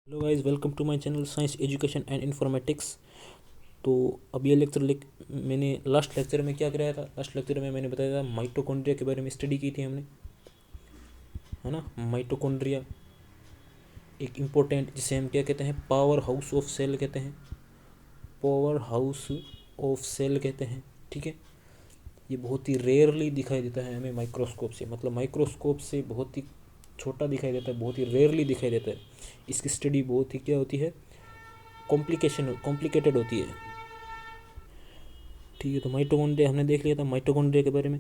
Hello guys, welcome to my channel science education and informatics. तो अब ये lecture मैंने लास्ट लेक्चर में क्या कराया था। लास्ट लेक्चर में मैंने बताया था माइटोकॉन्ड्रिया के बारे में स्टडी की थी हमने, है ना। माइटोकॉन्ड्रिया एक इम्पोर्टेंट, जिसे हम क्या कहते हैं, पावर हाउस ऑफ सेल कहते हैं। पावर हाउस ऑफ सेल कहते हैं, ठीक है। ये बहुत ही रेयरली दिखाई देता है हमें माइक्रोस्कोप से, मतलब माइक्रोस्कोप से बहुत ही छोटा दिखाई देता है, बहुत ही रेयरली दिखाई देता है। इसकी स्टडी बहुत ही क्या होती है, कॉम्प्लिकेटेड होती है, ठीक है। तो माइटोकॉन्ड्रिया हमने देख लिया था माइटोकॉन्ड्रिया के बारे में।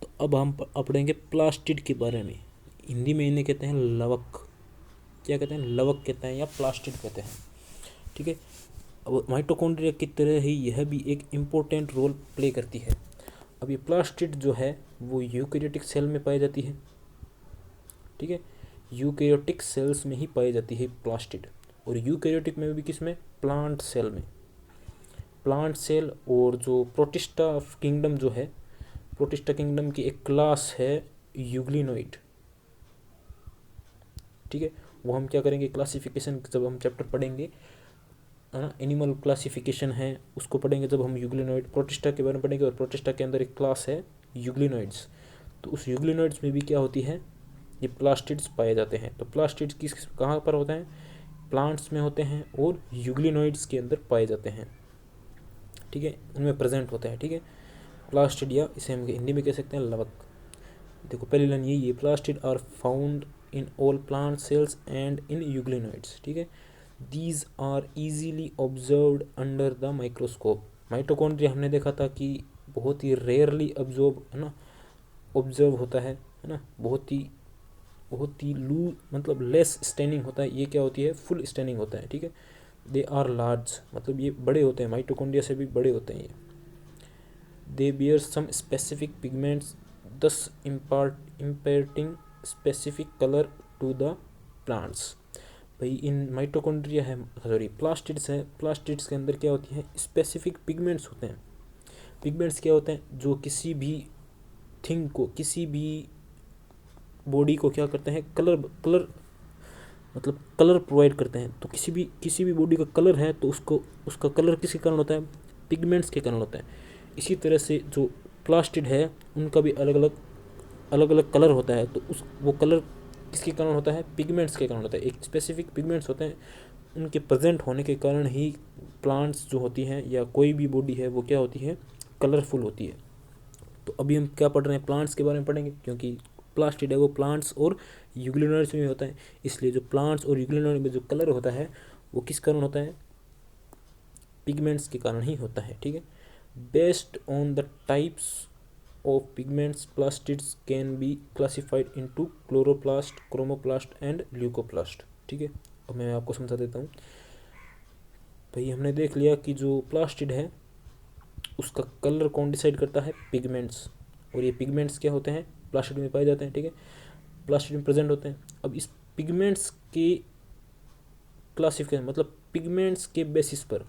तो अब हम पढ़ेंगे प्लास्टिड के बारे में। हिंदी में इन्हें कहते हैं लवक। क्या कहते हैं? लवक कहते हैं या प्लास्टिड कहते हैं, ठीक है। अब माइटोकॉन्ड्रिया की तरह ही यह भी एक इम्पोर्टेंट रोल प्ले करती है। अब ये प्लास्टिड जो है वो यूकेरियोटिक सेल में पाई जाती है, ठीक है। यूकेरियोटिक सेल्स में ही पाई जाती है प्लास्टिड, और यूकेरियोटिक में भी किस में? प्लांट सेल में। प्लांट सेल और जो प्रोटिस्टा किंगडम जो है, प्रोटिस्टा किंगडम की एक क्लास है यूग्लिनोइड, ठीक है। वो हम क्या करेंगे, क्लासिफिकेशन जब हम चैप्टर पढ़ेंगे, है ना, एनिमल क्लासिफिकेशन है, उसको पढ़ेंगे जब हम यूग्लिनोइड प्रोटिस्टा के बारे में पढ़ेंगे। और प्रोटिस्टा के अंदर एक क्लास है यूग्लिनोइड्स, तो उस यूग्लिनोइड्स में भी क्या होती है, ये प्लास्टिड्स पाए जाते हैं। तो प्लास्टिड्स किस कहाँ पर होते हैं? प्लांट्स में होते हैं और यूग्लिनोइड्स के अंदर पाए जाते हैं, ठीक है, उनमें प्रेजेंट होता है, ठीक है। प्लास्टिड, या इसे हम हिंदी में कह सकते हैं लवक। देखो पहली लाइन यही है, plastids are found in all plant cells and in euglenoids, ठीक है। These are easily observed under the microscope. Mitochondria हमने देखा था कि बहुत ही रेयरली ऑब्जर्व, है ना, ऑब्जर्व होता है ना, बहुत ही लू मतलब लेस स्टेनिंग होता है। ये क्या होती है? फुल स्टेनिंग होता है, ठीक है। दे आर लार्ज, मतलब ये बड़े होते हैं, माइटोकॉन्ड्रिया से भी बड़े होते हैं ये। They bear some specific pigments this imparting specific colour to the plants. भाई इन माइटोकॉन्ड्रिया है, सॉरी प्लास्टिड्स है, प्लास्टिड्स के अंदर क्या होती है? स्पेसिफिक पिगमेंट्स होते हैं। पिगमेंट्स क्या होते हैं? जो किसी भी थिंग को, किसी भी बॉडी को क्या करते हैं? कलर कलर मतलब कलर प्रोवाइड करते हैं। तो किसी भी बॉडी का कलर है तो उसको, उसका कलर किसके कारण होता है? पिगमेंट्स के कारण होता है। इसी तरह से जो प्लास्टिड है उनका भी अलग अलग कलर होता है। तो उस वो कलर किसके कारण होता है? पिगमेंट्स के कारण होता है। एक स्पेसिफिक पिगमेंट्स होते हैं, उनके प्रेजेंट होने के कारण ही प्लांट्स जो होती हैं या कोई भी बॉडी है वो क्या होती है? कलरफुल होती है। तो अभी हम क्या पढ़ रहे हैं? प्लांट्स के बारे में पढ़ेंगे, क्योंकि प्लास्टिड है वो प्लांट्स और यूग्लिनोइड्स में होता है। इसलिए जो प्लांट्स और यूग्लिनोइड में जो कलर होता है वो किस कारण होता है? पिगमेंट्स के कारण ही होता है, ठीक है। Based on the types of pigments plastids can be classified into chloroplast, chromoplast and leucoplast, ठीक है। अब मैं आपको समझा देता हूँ। भाई हमने देख लिया कि जो प्लास्टिड है उसका कलर कौन डिसाइड करता है? पिगमेंट्स। और ये पिगमेंट्स क्या होते हैं? प्लास्टिड में पाए जाते हैं, ठीक है, प्लास्टिड में प्रेजेंट होते हैं। अब इस पिगमेंट्स की क्लासिफिकेशन, मतलब पिगमेंट्स के बेसिस पर,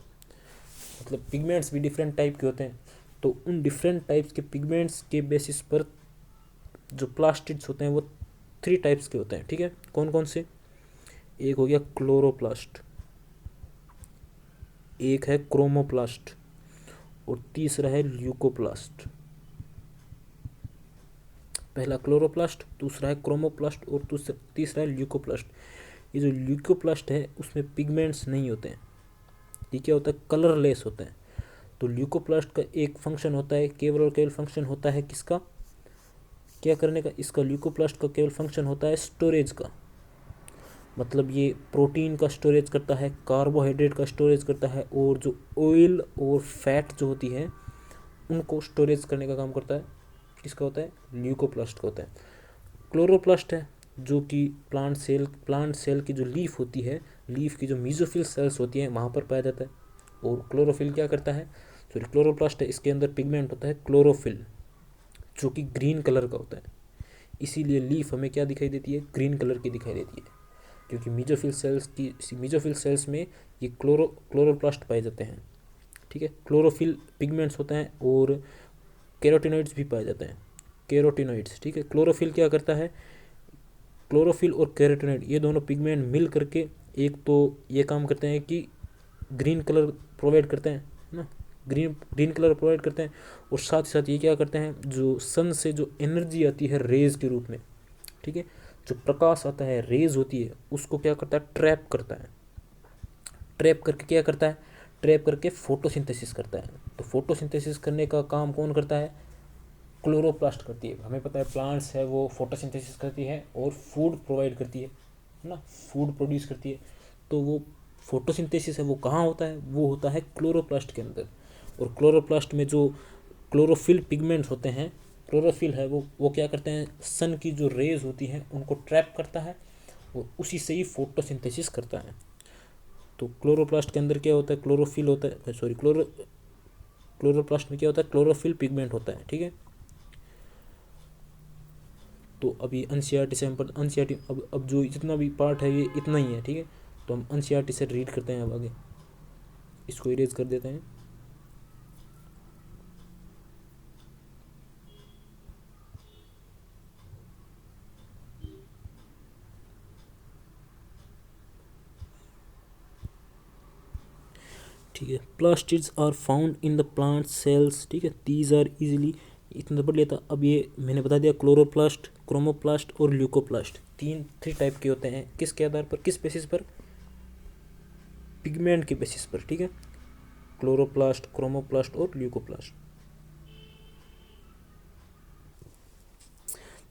मतलब पिगमेंट्स भी डिफरेंट टाइप के होते हैं, तो उन डिफरेंट टाइप्स के पिगमेंट्स के बेसिस पर जो प्लास्टिड्स होते हैं वो 3 टाइप्स के होते हैं, ठीक है। कौन कौन से? एक हो गया क्लोरोप्लास्ट, एक है क्रोमोप्लास्ट, और तीसरा है ल्यूकोप्लास्ट। पहला क्लोरोप्लास्ट, दूसरा है क्रोमोप्लास्ट, और तीसरा है ल्यूकोप्लास्ट। ये जो ल्यूकोप्लास्ट है उसमें पिगमेंट्स नहीं होते हैं, ये क्या होता है? कलरलेस होता है। तो ल्यूकोप्लास्ट का एक फंक्शन होता है, केवल और केवल फंक्शन होता है किसका? क्या करने का? इसका ल्यूकोप्लास्ट का केवल फंक्शन होता है स्टोरेज का। मतलब ये प्रोटीन का स्टोरेज करता है, कार्बोहाइड्रेट का स्टोरेज करता है, और जो ऑयल और फैट जो होती है उनको स्टोरेज करने का काम करता है। किसका होता है? ल्यूकोप्लास्ट का होता है। क्लोरोप्लास्ट है जो कि प्लांट सेल की जो लीफ होती है, लीफ की जो मीजोफिल सेल्स होती हैं वहाँ पर पाया जाता है। और क्लोरोफिल क्या करता है? सॉरी, क्लोरोप्लास्ट है, इसके अंदर पिगमेंट होता है क्लोरोफिल, जो कि ग्रीन कलर का होता है। इसीलिए लीफ हमें क्या दिखाई देती है? ग्रीन कलर की दिखाई देती है, क्योंकि मीजोफिल सेल्स में ये क्लोरोप्लास्ट पाए जाते हैं, ठीक है। क्लोरोफिल पिगमेंट्स होते हैं, और कैरोटिनॉइड्स भी पाए जाते हैं, कैरोटिनॉइड्स, ठीक है। क्लोरोफिल क्या करता है? क्लोरोफिल और कैरोटिनॉइड ये दोनों पिगमेंट मिल करके एक तो ये काम करते हैं कि ग्रीन कलर प्रोवाइड करते हैं ना, ग्रीन ग्रीन कलर प्रोवाइड करते हैं, और साथ ही साथ ये क्या करते हैं, जो सन से जो एनर्जी आती है रेज के रूप में, ठीक है, जो प्रकाश आता है रेज होती है, उसको क्या करता है, ट्रैप करता है। ट्रैप करके क्या करता है, ट्रैप करके फोटोसिंथेसिस करता है। तो फोटोसिंथेसिस करने का काम कौन करता है, क्लोरोप्लास्ट करती है। हमें पता है प्लांट्स है वो फोटोसिंथेसिस करती है और फूड प्रोवाइड करती है ना, फूड प्रोड्यूस करती है। तो वो फोटोसिंथेसिस है वो कहाँ होता है, वो होता है क्लोरोप्लास्ट के अंदर। और क्लोरोप्लास्ट में जो क्लोरोफिल पिगमेंट्स होते हैं, क्लोरोफिल है वो क्या करते हैं, सन की जो रेज होती हैं उनको ट्रैप करता है और उसी से ही फोटोसिंथेसिस करता है। तो क्लोरोप्लास्ट के अंदर क्या होता है, क्लोरोफिल होता है, सॉरी क्लोरोप्लास्ट में क्या होता है, क्लोरोफिल पिगमेंट होता है, ठीक है। तो अभी एनसीईआरटी से हम एनसीईआरटी अब जो जितना भी पार्ट है ये इतना ही है, ठीक है। तो हम एनसीईआरटी से रीड करते हैं अब आगे, इसको इरेज कर देते हैं। ठीक है, plastids are found in the plant cells, ठीक है, दीज आर इजीली, इतना पढ़ लिया था। अब ये मैंने बता दिया, क्लोरोप्लास्ट, क्रोमोप्लास्ट और ल्यूकोप्लास्ट, थ्री टाइप के होते हैं। किसके आधार पर, किस बेसिस पर, पिगमेंट के बेसिस पर, ठीक है, क्लोरोप्लास्ट, क्रोमोप्लास्ट और leucoplast.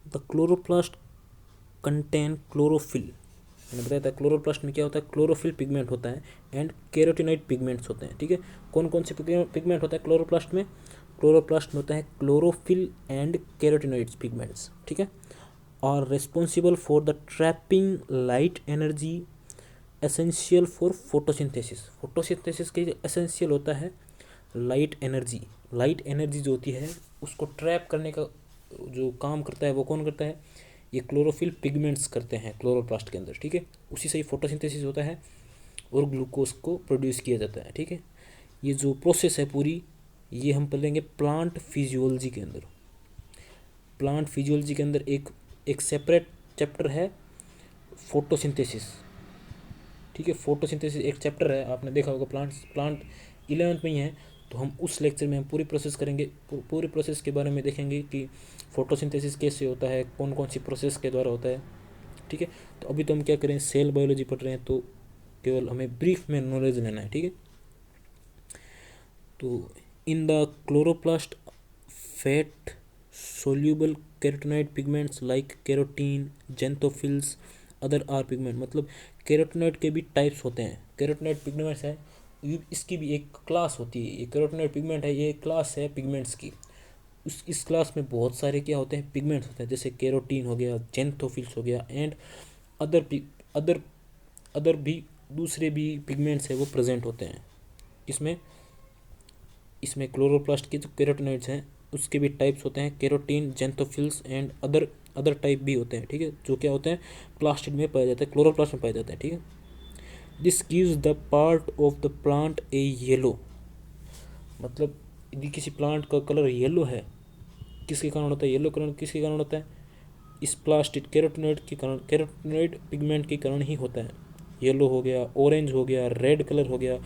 The chloroplast contain chlorophyll, मैंने बताया था क्लोरोप्लास्ट में क्या होता है, क्लोरोफिल पिगमेंट होता है एंड कैरोटिनॉइड पिगमेंट्स होते हैं, ठीक है। कौन कौन से पिगमेंट होता है क्लोरोप्लास्ट में, क्लोरोप्लास्ट में होता है क्लोरोफिल एंड कैरोटिनॉइड्स पिगमेंट्स, ठीक है। Are responsible for the trapping light energy essential for photosynthesis. Photosynthesis के लिए एसेंशियल होता है लाइट एनर्जी। लाइट एनर्जी जो होती है उसको ट्रैप करने का जो काम करता है वो कौन करता है, ये क्लोरोफिल पिगमेंट्स करते हैं क्लोरोप्लास्ट के अंदर, ठीक है। उसी से ही फोटोसिंथेसिस होता है और ग्लूकोज को प्रोड्यूस किया जाता है, ठीक है। ये जो प्रोसेस है पूरी, ये हम पढ़ेंगे प्लांट फिजियोलॉजी के अंदर। प्लांट फिजियोलॉजी के अंदर एक एक सेपरेट चैप्टर है फोटोसिंथेसिस, ठीक है। फोटोसिंथेसिस एक चैप्टर है, आपने देखा होगा प्लांट 11th में ही है। तो हम उस लेक्चर में हम पूरी प्रोसेस करेंगे, पूरी प्रोसेस के बारे में देखेंगे कि फोटोसिंथेसिस कैसे होता है, कौन कौन सी प्रोसेस के द्वारा होता है, ठीक है। तो अभी तो हम क्या करें, सेल बायोलॉजी पढ़ रहे हैं, तो केवल हमें ब्रीफ में नॉलेज लेना है, ठीक है। तो in the chloroplast fat soluble carotenoid pigments like carotene, xanthophylls, other are pigment, मतलब कैरोटिनॉइड के भी टाइप्स होते हैं। कैरोटिनॉइड पिगमेंट्स है, इसकी भी एक क्लास होती है। ये कैरोटिनॉइड पिगमेंट है, ये क्लास है पिगमेंट्स की। इस क्लास में बहुत सारे क्या होते हैं, पिगमेंट्स होते हैं, जैसे कैरोटीन हो गया, जेंथोफिल्स हो गया एंड अदर अदर अदर भी दूसरे भी पिगमेंट्स है वो प्रेजेंट होते हैं। इसमें इसमें क्लोरोप्लास्ट के जो कैरोटिनॉइड्स हैं उसके भी टाइप्स होते हैं, carotene, xanthophylls and other other type भी होते हैं, ठीक है, जो क्या होते हैं प्लास्टिड में पाया जाता है, क्लोरोप्लास्ट में पाया जाता है, ठीक है। This gives the part of the plant A yellow, मतलब यदि किसी प्लांट का कलर येलो है, किसके कारण होता है, येलो कलर किसके कारण होता है, इस प्लास्टिड कैरोटिनॉइड के कारण, कैरोटिनॉइड पिगमेंट के कारण ही होता है। येलो हो गया, ऑरेंज हो गया, रेड कलर हो गया,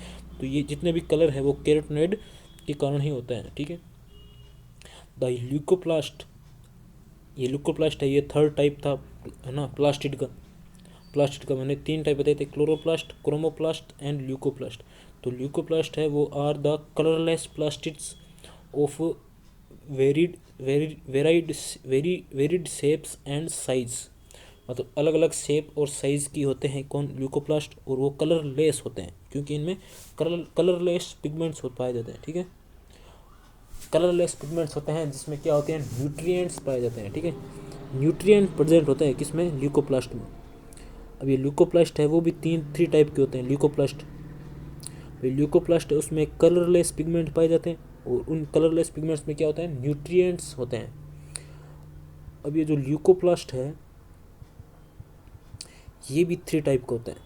तो ये जितने भी कलर है वो कैरोटिनॉइड के कारण ही होता है, ठीक है। द ल्यूकोप्लास्ट, ये ल्यूकोप्लास्ट है, ये थर्ड टाइप था, है ना, प्लास्टिड का। प्लास्टिड का मैंने 3 टाइप बताए थे, क्लोरोप्लास्ट, क्रोमोप्लास्ट एंड ल्यूकोप्लास्ट। तो ल्यूकोप्लास्ट है वो are the colourless plastids of varied varied shapes and size, मतलब अलग अलग शेप और साइज़ की होते हैं कौन, ल्यूकोप्लास्ट, और वो कलरलेस होते हैं क्योंकि इनमें कलरलेस पिगमेंट्स हो पाए जाते हैं, ठीक है। कलरलेस पिगमेंट्स होते हैं जिसमें क्या होते हैं, न्यूट्रिएंट्स पाए जाते हैं, ठीक है। न्यूट्रिएंट प्रेजेंट होता है किसमें, ल्यूकोप्लास्ट में। अब ये ल्यूकोप्लास्ट है वो भी थ्री टाइप के होते हैं ल्यूकोप्लास्ट। ल्यूकोप्लास्ट है उसमें कलरलेस पिगमेंट पाए जाते हैं, और उन कलरलेस पिगमेंट्स में क्या होता है, न्यूट्रिएंट्स होते हैं। अब ये जो ल्यूकोप्लास्ट है ये भी 3 टाइप का होता है।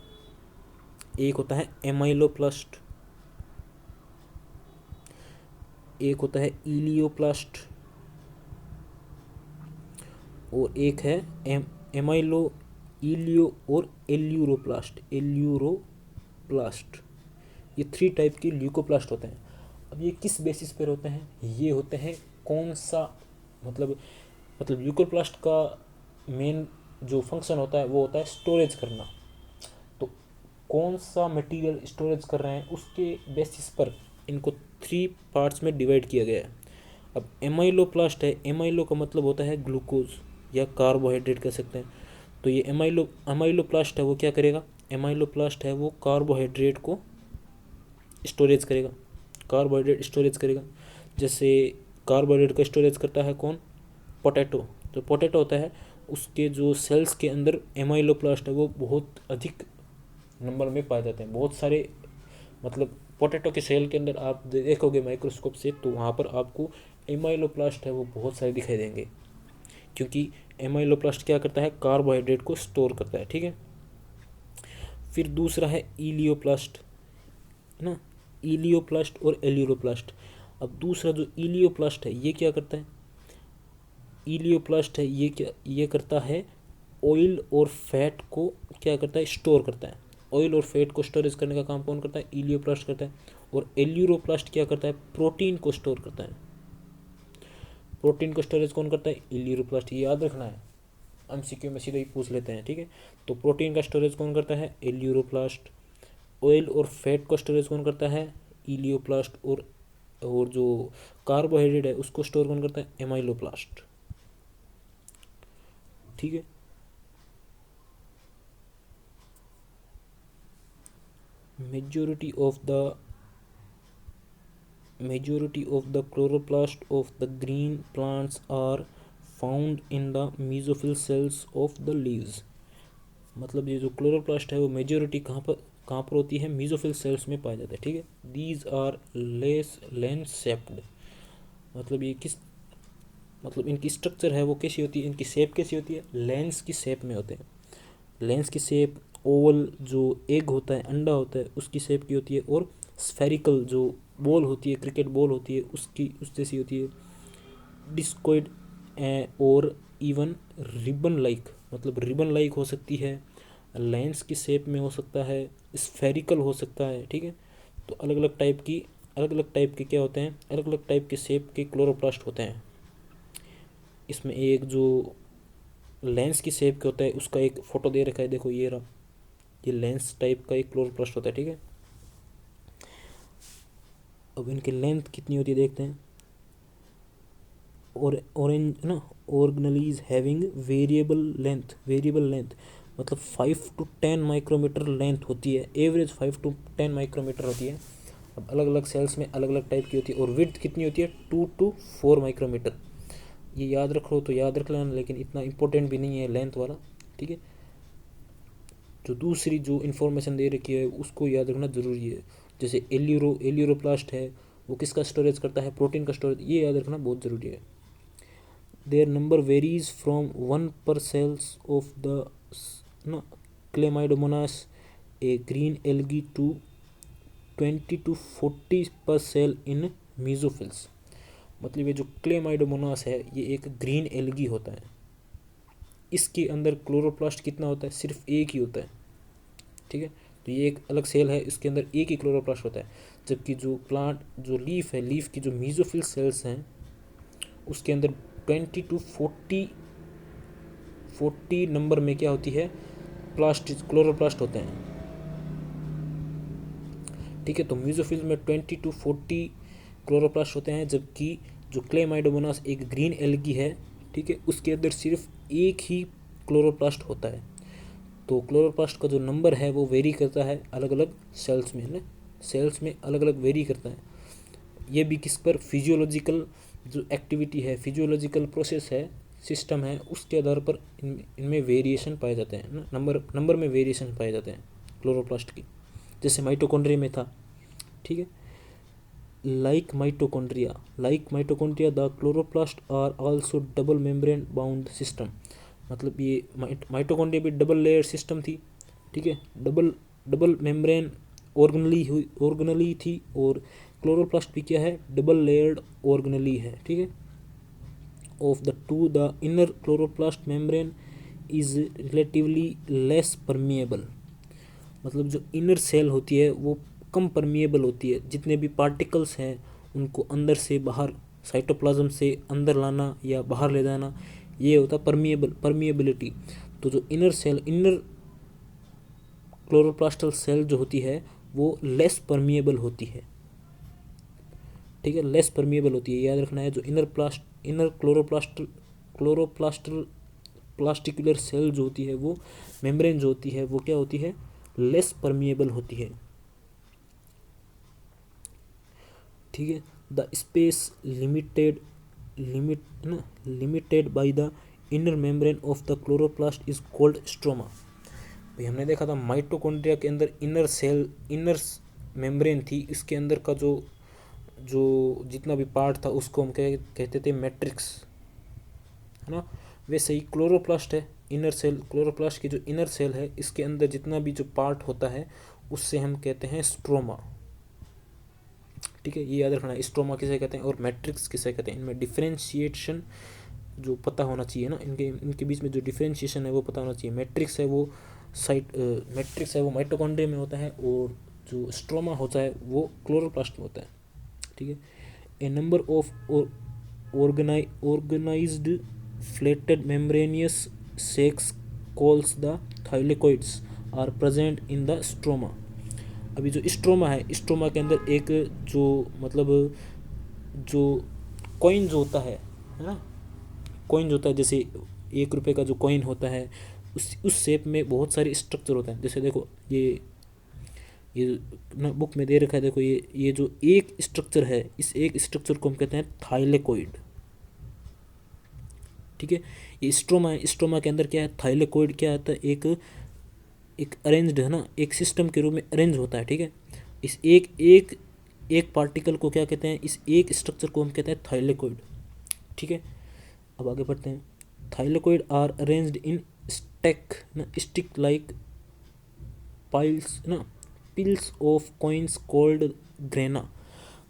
एक होता है एमाइलोप्लास्ट, एक होता है इलियोप्लास्ट, और एक है एमाइलो इलियो और एल्यूरोप्लास्ट, ये 3 टाइप के ल्यूकोप्लास्ट होते हैं। अब ये किस बेसिस पर होते हैं? ये होते हैं कौन सा, मतलब ल्यूकोप्लास्ट का मेन जो फंक्शन होता है वो होता है स्टोरेज करना। तो कौन सा मटेरियल स्टोरेज कर रहे हैं उसके बेसिस पर इनको 3 पार्ट्स में डिवाइड किया गया है। अब एमाइलोप्लास्ट है, एमाइलो का मतलब होता है ग्लूकोज या कार्बोहाइड्रेट कह सकते हैं। तो ये एमाइलोप्लास्ट है वो क्या करेगा? एमाइलोप्लास्ट है वो कार्बोहाइड्रेट को स्टोरेज करेगा, कार्बोहाइड्रेट स्टोरेज करेगा। जैसे कार्बोहाइड्रेट का स्टोरेज करता है कौन? पोटैटो। तो पोटैटो होता है उसके जो सेल्स के अंदर एमाइलोप्लास्ट है वो बहुत अधिक नंबर में पाए जाते हैं। बहुत सारे, मतलब पोटैटो के सेल के अंदर आप देखोगे माइक्रोस्कोप से तो वहाँ पर आपको एमाइलोप्लास्ट है वो बहुत सारे दिखाई देंगे, क्योंकि एमाइलोप्लास्ट क्या करता है? कार्बोहाइड्रेट को स्टोर करता है। ठीक है। फिर दूसरा है इलियोप्लास्ट, है ना, इलियोप्लास्ट और एल्यूरोप्लास्ट। अब दूसरा जो इलियोप्लास्ट है ये क्या करता है? इलियोप्लास्ट है ये करता है ऑयल और फैट को क्या करता है? स्टोर करता है। ऑयल और फैट को स्टोरेज करने का काम कौन करता है? इलियोप्लास्ट करता है। और एल्यूरोप्लास्ट क्या करता है? प्रोटीन को स्टोर करता है। प्रोटीन को स्टोरेज कौन करता है? इलियोप्लास्ट। ये याद रखना है, एमसीक्यू में सीधा ही पूछ लेते हैं। ठीक है। तो प्रोटीन का स्टोरेज कौन करता है? एल्यूरोप्लास्ट। ऑयल और फैट को स्टोरेज कौन करता है? इलियोप्लास्ट। और जो कार्बोहाइड्रेट है उसको स्टोर कौन करता है? एमाइलोप्लास्ट। ठीक है। majority of the chloroplast of the green plants are found in the mesophyll cells of the leaves। मतलब ये जो क्लोरोप्लास्ट है वो मेजोरिटी कहाँ पर होती है? मेसोफिल सेल्स में पाया जाता है। ठीक है। दीज आर लेंस शेप्ड, मतलब ये किस, मतलब इनकी स्ट्रक्चर है वो कैसी होती है? इनकी शेप कैसी होती है? लेंस की शेप में होते हैं। लेंस की शेप ओवल, जो एग होता है, अंडा होता है, उसकी शेप की होती है। और स्फेरिकल जो बॉल होती है, क्रिकेट बॉल होती है, उसकी उस जैसी होती है। डिस्कोइड और इवन रिबन लाइक, मतलब रिबन लाइक हो सकती है, लेंस की शेप में हो सकता है, स्फेरिकल हो सकता है। ठीक है। तो अलग अलग टाइप के क्या होते हैं? अलग अलग टाइप के शेप के क्लोरोप्लास्ट होते हैं। इसमें एक जो लेंस की शेप का होता है उसका एक फ़ोटो दे रखा है, देखो ये रहा, ये लेंस टाइप का एक क्लोरोप्लास्ट होता है। ठीक है। अब इनकी लेंथ कितनी होती है देखते हैं। और ऑरेंज ना, ऑर्गेनलीज हैविंग वेरिएबल लेंथ, मतलब 5 to 10 माइक्रोमीटर लेंथ होती है, एवरेज 5 to 10 माइक्रोमीटर होती है। अब अलग अलग सेल्स में अलग अलग टाइप की होती है। और विड्थ कितनी होती है? 2 to 4 माइक्रोमीटर। ये याद रखो तो याद रख लेना, लेकिन इतना इंपॉर्टेंट भी नहीं है लेंथ वाला। ठीक है। जो दूसरी जो इन्फॉर्मेशन दे रखी है उसको याद रखना ज़रूरी है। जैसे एल्यूरोप्लास्ट है वो किसका स्टोरेज करता है? प्रोटीन का स्टोरेज। ये याद रखना बहुत ज़रूरी है। Their number varies from 1 per cells of the Chlamydomonas a green algae to 20 to 40 per cell in mesophils। मतलब ये जो क्लेमाइडोमोनास है ये एक ग्रीन एल्गी होता है। इसके अंदर क्लोरोप्लास्ट कितना होता है? सिर्फ एक ही होता है। ठीक है। तो ये एक अलग सेल है, इसके अंदर एक ही क्लोरोप्लास्ट होता है। जबकि जो प्लांट जो लीफ है, लीफ की जो मेसोफिल सेल्स हैं उसके अंदर 20 to 40 नंबर में क्या होती है? क्लोरोप्लास्ट होते हैं। ठीक है। तो मेसोफिल में 20 to 40 क्लोरोप्लास्ट होते हैं, जबकि जो क्लेमाइडोमोनास एक ग्रीन एल्गी है, ठीक है, उसके अंदर सिर्फ एक ही क्लोरोप्लास्ट होता है। तो क्लोरोप्लास्ट का जो नंबर है वो वेरी करता है अलग अलग सेल्स में, है ना, सेल्स में अलग अलग वेरी करता है। ये भी किस पर? फिजियोलॉजिकल जो एक्टिविटी है, फिजियोलॉजिकल प्रोसेस है, सिस्टम है, उसके आधार पर इनमें वेरिएशन पाए जाते हैं ना, नंबर में वेरिएशन पाए जाते हैं क्लोरोप्लास्ट की। जैसे माइटोकॉन्ड्रिया में था। ठीक है। Like mitochondria the chloroplast are also double membrane bound system. मतलब ये माइटोकॉन्ड्रिया भी डबल लेयर सिस्टम थी। ठीक है। डबल मेम्ब्रेन ऑर्गेनली थी, और क्लोरोप्लास्ट भी क्या है? डबल लेयर्ड ऑर्गेनली है। ठीक है। Of the inner chloroplast membrane is relatively less permeable, मतलब जो इनर सेल होती है वो कम परमिएबल होती है, जितने भी पार्टिकल्स हैं उनको अंदर से बाहर साइटोप्लाज्म से अंदर लाना या बाहर ले जाना, ये होता है परमिएबिलिटी। तो जो इनर क्लोरोप्लास्टल सेल जो होती है वो लेस परमिएबल होती है, ठीक है, लेस परमिएबल होती है, याद रखना है। जो इनर क्लोरोप्लास्टल प्लास्टिकुलर सेल जो होती है वो मेम्ब्रेन जो होती है वो क्या होती है, लेस परमिएबल होती है, ठीक है। The space limited by the inner membrane of the chloroplast is called stroma. भाई हमने देखा था माइटोकॉन्ड्रिया के अंदर इनर मेम्ब्रेन थी, इसके अंदर का जो जितना भी पार्ट था उसको हम कहते थे मैट्रिक्स, है ना। वैसे ही क्लोरोप्लास्ट है, इनर सेल, क्लोरोप्लास्ट की जो इनर सेल है इसके अंदर जितना भी जो पार्ट होता है उससे हम कहते हैं स्ट्रोमा, ठीक है, ये याद रखना है। स्ट्रोमा किसे कहते हैं और मैट्रिक्स किसे कहते हैं, इनमें डिफरेंशिएशन जो पता होना चाहिए ना, इनके बीच में जो डिफरेंशिएशन है वो पता होना चाहिए। मैट्रिक्स है वो माइटोकॉन्ड्रिया में होता है और जो स्ट्रोमा होता है वो क्लोरोप्लास्ट में होता है, ठीक है। A number of organised flattened membranous sacs called the thylakoids are present in the stroma. अभी जो स्ट्रोमा है, स्ट्रोमा के अंदर एक जो मतलब जो कॉइन जो होता है ना, कॉइन जो होता है, जैसे 1 रुपये का जो कॉइन होता है उस शेप में बहुत सारे स्ट्रक्चर होते हैं। जैसे देखो ये ना बुक में दे रखा है, देखो ये जो एक स्ट्रक्चर है, इस एक स्ट्रक्चर को हम कहते हैं थाइलेकोइड, ठीक है। ये स्ट्रोमा है, स्ट्रोमा के अंदर क्या है, थाइलेकोइड क्या आता है, एक अरेंज्ड है ना, एक सिस्टम के रूप में अरेंज होता है, ठीक है। इस एक पार्टिकल को क्या कहते हैं, इस एक स्ट्रक्चर को हम कहते हैं थाइलेकोइड, ठीक है। अब आगे बढ़ते हैं। Thylakoid are arranged in stack like piles ना, piles of coins called grana.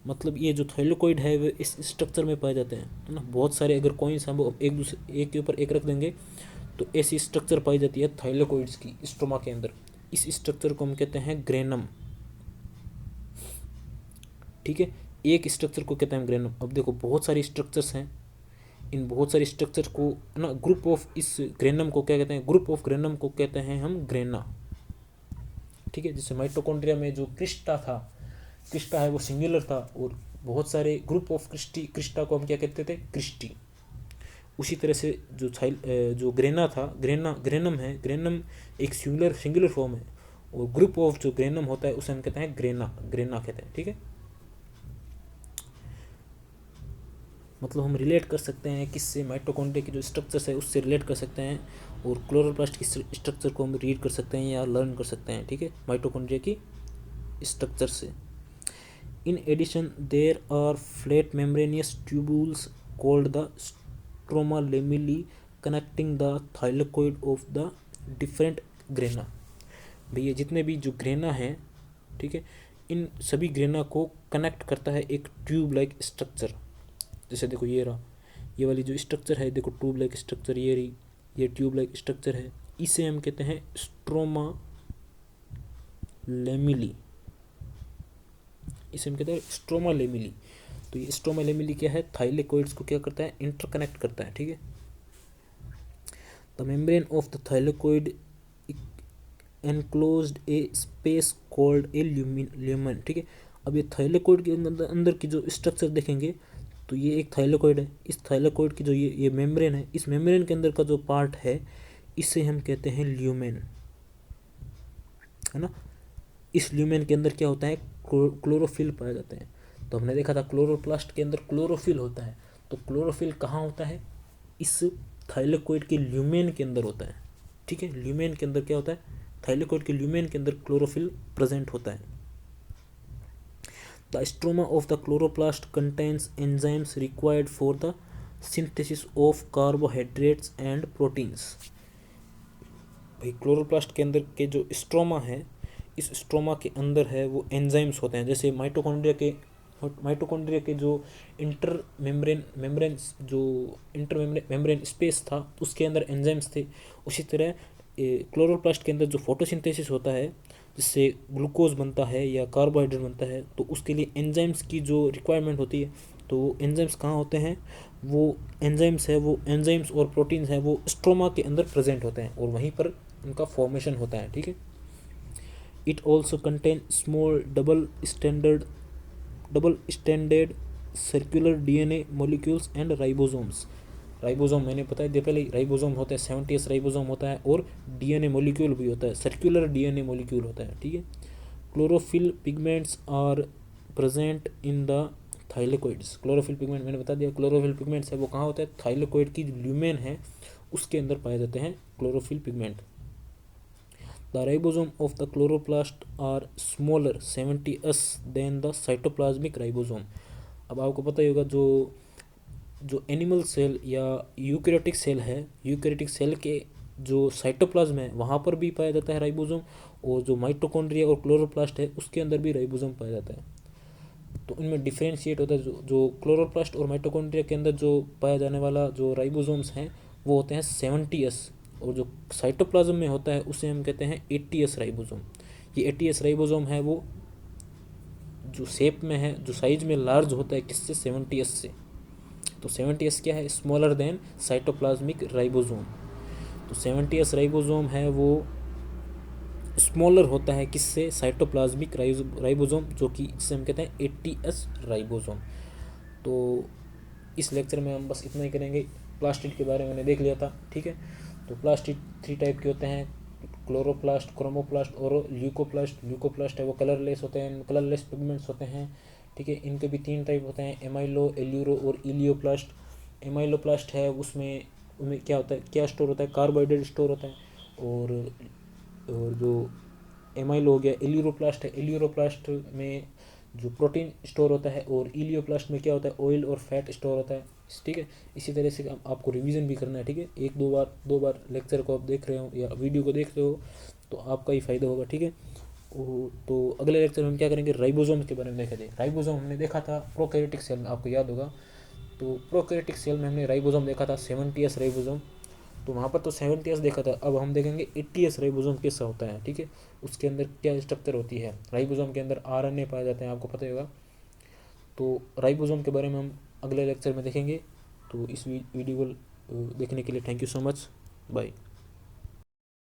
मतलब ये जो थाइलेकोइड है वो इस स्ट्रक्चर में पाए जाते हैं, है ना। बहुत सारे अगर कॉइन्स हम एक के ऊपर एक रख देंगे तो ऐसी स्ट्रक्चर पाई जाती है थाइलेकोइड्स की स्ट्रोमा के अंदर। इस स्ट्रक्चर को हम कहते हैं ग्रेनम, ठीक है। एक स्ट्रक्चर को कहते हैं ग्रेनम। अब देखो बहुत सारी स्ट्रक्चर्स हैं, इन बहुत सारे स्ट्रक्चर को ना ग्रुप ऑफ इस ग्रेनम को क्या कहते हैं, ग्रुप ऑफ ग्रेनम को कहते हैं हम ग्रेना, ठीक है। जैसे माइटोकॉन्ड्रिया में जो क्रिस्टा है वो सिंगुलर था और बहुत सारे ग्रुप ऑफ क्रिस्टा को हम क्या कहते थे, क्रिस्टी। उसी तरह से जो ग्रेना था, ग्रेनम है, ग्रेनम एक सिंगुलर फॉर्म है और ग्रुप ऑफ जो ग्रेनम होता है उसे हम कहते हैं ग्रेना कहते हैं, ठीक है। मतलब हम रिलेट कर सकते हैं किससे, माइटोकॉन्ड्रिया की जो स्ट्रक्चर्स है उससे रिलेट कर सकते हैं और क्लोरोप्लास्ट की स्ट्रक्चर को हम रीड कर सकते हैं या लर्न कर सकते हैं, ठीक है, माइटोकॉन्ड्रिया की स्ट्रक्चर से। In addition there are flat membranous tubules called the stroma lamellae connecting the thylakoid of the different grana. भैया जितने भी जो ग्रेना हैं, ठीक है, इन सभी ग्रेना को कनेक्ट करता है एक ट्यूब लाइक स्ट्रक्चर। जैसे देखो ये रहा, ये वाली जो स्ट्रक्चर है देखो ट्यूब लाइक स्ट्रक्चर, ये रही, ये ट्यूब लाइक स्ट्रक्चर है, इसे हम कहते हैं स्ट्रोमा लेमिली, इसे हम कहते हैं स्ट्रोमा लेमिली। तो ये स्ट्रोमा लेमिली क्या है, थाइलेकोइड्स को क्या करता है, इंटरकनेक्ट करता है, ठीक है। The membrane of the thylakoid enclosed A space called a lumen, ठीक है। अब ये थाइलेकोइड के अंदर की जो स्ट्रक्चर देखेंगे तो ये एक थाइलेकोइड है, इस थाइलेकोइड की जो ये मेम्ब्रेन है, इस मेम्ब्रेन के अंदर का जो पार्ट है इसे हम कहते हैं ल्यूमेन, है ना। इस ल्यूमेन के अंदर क्या होता है, क्लोरोफिल पाए जाते हैं। तो हमने देखा था क्लोरोप्लास्ट के अंदर क्लोरोफिल होता है, तो क्लोरोफिल कहाँ होता है, इस थाइलेकोइड के ल्यूमेन के अंदर होता है, ठीक है। ल्यूमेन के अंदर क्या होता है, थाइलेकोइड के ल्यूमेन के अंदर क्लोरोफिल प्रेजेंट होता है। The stroma of the chloroplast contains enzymes required for the synthesis of carbohydrates and proteins. भाई क्लोरोप्लास्ट के अंदर के जो स्ट्रोमा है, इस स्ट्रोमा के अंदर है वो एंजाइम्स होते हैं। जैसे माइटोकॉन्ड्रिया के माइटोकॉन्ड्रिया के जो इंटर मेम्ब्रेन जो इंटर मेम्ब्रेन स्पेस था उसके अंदर एंजाइम्स थे। उसी तरह क्लोरोप्लास्ट के अंदर जो फोटोसिंथेसिस होता है जिससे ग्लूकोज बनता है या कार्बोहाइड्रेट बनता है, तो उसके लिए एंजाइम्स की जो रिक्वायरमेंट होती है, तो वो एंजाइम्स कहाँ होते हैं, वो एंजाइम्स और प्रोटीन्स हैं वो स्ट्रोमा के अंदर प्रेजेंट होते हैं और वहीं पर उनका फॉर्मेशन होता है। ठीक है। It also contain small double standard circular DNA molecules and ribosomes. Ribosome मैंने बताया दिया पहले, राइबोसोम होता है 70s राइबोसोम होता है और डीएनए मॉलिक्यूल भी होता है, सर्कुलर डीएनए मॉलिक्यूल होता है। ठीक है। Chlorophyll pigments are present in the thylakoids. Chlorophyll pigment मैंने बता दिया, क्लोरोफिल पिगमेंट्स है वो कहाँ होता है, थाइलेकोइड की ल्यूमेन है उसके अंदर पाए जाते हैं chlorophyll pigment. The ribosome of the chloroplast are smaller 70s than the cytoplasmic ribosome. अब आपको पता ही होगा जो जो एनिमल सेल या यूकैरियोटिक सेल है, यूकैरियोटिक सेल के जो साइटोप्लाज्म है वहाँ पर भी पाया जाता है राइबोसोम, और जो माइटोकॉन्ड्रिया और क्लोरोप्लास्ट है उसके अंदर भी राइबोसोम पाया जाता है। तो इनमें डिफ्रेंशिएट होता है, जो क्लोरोप्लास्ट और माइटोकॉन्ड्रिया के अंदर जो पाया जाने वाला जो राइबोसोम्स हैं वो होते हैं 70s, और जो साइटोप्लाज्म में होता है उसे हम कहते हैं 80s राइबोसोम। ये 80s राइबोसोम है वो जो शेप में है, जो साइज में लार्ज होता है किससे, 70s से। तो 70s क्या है, स्मॉलर देन साइटोप्लाज्मिक राइबोसोम। तो 70s राइबोसोम है वो स्मॉलर होता है किससे, साइटोप्लाज्मिक राइबोसोम, जो कि जिसे हम कहते हैं 80s राइबोसोम। तो इस लेक्चर में हम बस इतना ही करेंगे। प्लास्टिड के बारे में मैंने देख लिया था। ठीक है। तो प्लास्टिड 3 टाइप के होते हैं, क्लोरोप्लास्ट, क्रोमोप्लास्ट और ल्यूकोप्लास्ट। ल्यूकोप्लास्ट है वो कलरलेस होते हैं, कलरलेस पिगमेंट्स होते हैं। ठीक है। इनके भी 3 टाइप होते हैं, एमाइलो, एल्यूरो और इलियोप्लास्ट। एमाइलोप्लास्ट है उसमें उनमें क्या होता है, क्या स्टोर होता है, कार्बोहाइड्रेट स्टोर होता है। और जो एमाइलो हो गया, एल्यूरोप्लास्ट है, एल्यूरोप्लास्ट में जो प्रोटीन स्टोर होता है, और इलियोप्लास्ट में क्या होता है, ऑयल और फैट स्टोर होता है। ठीक है। इसी तरह से आपको रिवीजन भी करना है। ठीक है। एक दो बार लेक्चर को आप देख रहे हो या वीडियो को देख रहे हो तो आपका ही फायदा होगा। ठीक है। तो अगले लेक्चर में हम क्या करेंगे, राइबोसोम के बारे में देखेंगे। राइबोसोम हमने देखा था प्रोकैरियोटिक सेल में, आपको याद होगा। तो प्रोकैरियोटिक सेल में हमने राइबोसोम देखा था 70s राइबोसोम, तो वहाँ पर तो 70s देखा था। अब हम देखेंगे 80s राइबोसोम कैसा होता है। ठीक है। उसके अंदर क्या स्ट्रक्चर होती है, राइबोसोम के अंदर आरएनए पाए जाते हैं, आपको पता ही होगा। तो राइबोसोम के बारे में हम अगले लेक्चर में देखेंगे। तो इस वीडियो को देखने के लिए thank you so much, bye.